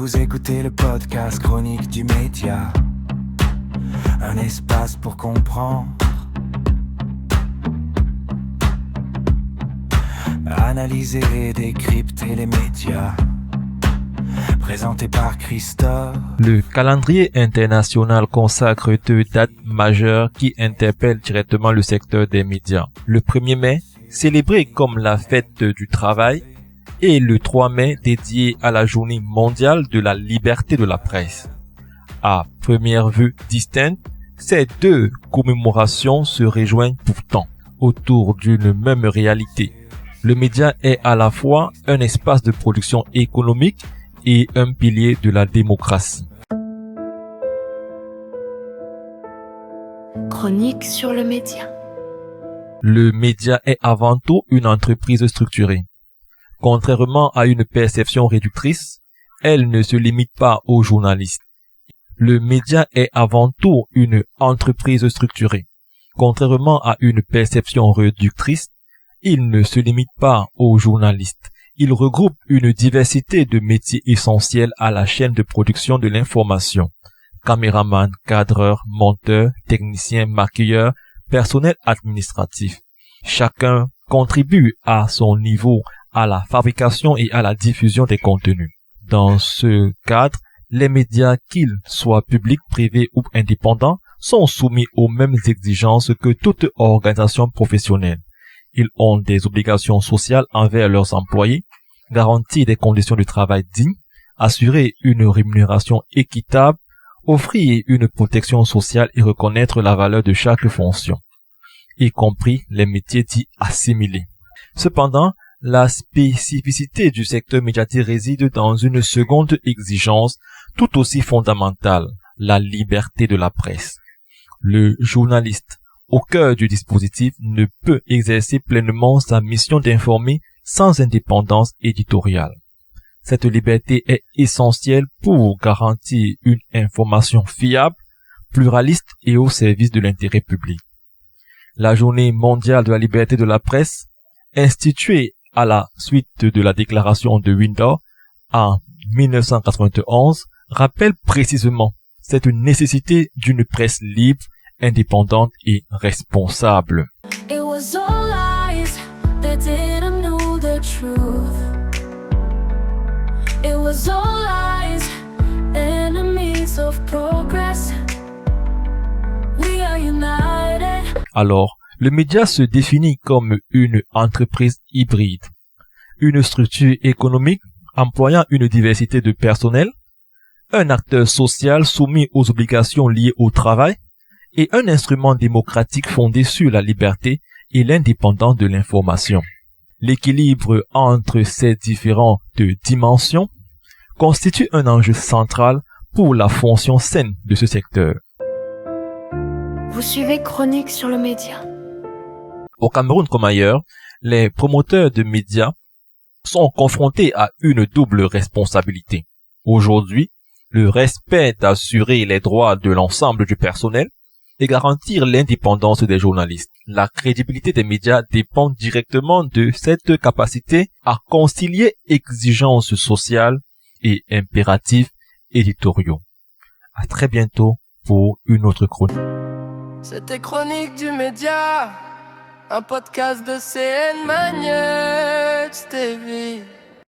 Vous écoutez le podcast Chronique du média, un espace pour comprendre, analyser et décrypter les médias. Présenté par Christophe. Le calendrier international consacre 2 dates majeures qui interpellent directement le secteur des médias. Le 1er mai, célébré comme la fête du travail, et le 3 mai, dédié à la journée mondiale de la liberté de la presse. À première vue distincte, ces 2 commémorations se rejoignent pourtant autour d'une même réalité. Le média est à la fois un espace de production économique et un pilier de la démocratie. Chronique sur le média. Le média est avant tout une entreprise structurée. Contrairement à une perception réductrice, elle ne se limite pas aux journalistes. Le média est avant tout une entreprise structurée. Contrairement à une perception réductrice, il ne se limite pas aux journalistes. Il regroupe une diversité de métiers essentiels à la chaîne de production de l'information. Caméraman, cadreur, monteur, technicien, maquilleur, personnel administratif. Chacun contribue à son niveau à la fabrication et à la diffusion des contenus. Dans ce cadre, les médias, qu'ils soient publics, privés ou indépendants, sont soumis aux mêmes exigences que toute organisation professionnelle. Ils ont des obligations sociales envers leurs employés, garantir des conditions de travail dignes, assurer une rémunération équitable, offrir une protection sociale et reconnaître la valeur de chaque fonction, y compris les métiers dits assimilés. Cependant, la spécificité du secteur médiatique réside dans une seconde exigence tout aussi fondamentale, la liberté de la presse. Le journaliste, au cœur du dispositif, ne peut exercer pleinement sa mission d'informer sans indépendance éditoriale. Cette liberté est essentielle pour garantir une information fiable, pluraliste et au service de l'intérêt public. La Journée mondiale de la liberté de la presse, instituée à la suite de la déclaration de Windsor en 1991, rappelle précisément cette nécessité d'une presse libre, indépendante et responsable. It was all lies, they didn't know the truth. It was all lies, enemies of progress. We are united. Alors, le média se définit comme une entreprise hybride, une structure économique employant une diversité de personnel, un acteur social soumis aux obligations liées au travail, et un instrument démocratique fondé sur la liberté et l'indépendance de l'information. L'équilibre entre ces différentes dimensions constitue un enjeu central pour la fonction saine de ce secteur. Vous suivez Chronique sur le média. Au Cameroun comme ailleurs, les promoteurs de médias sont confrontés à une double responsabilité. Aujourd'hui, le respect d'assurer les droits de l'ensemble du personnel et garantir l'indépendance des journalistes. La crédibilité des médias dépend directement de cette capacité à concilier exigences sociales et impératifs éditoriaux. À très bientôt pour une autre chronique. C'était Chronique du média, un podcast de CN Magnus TV.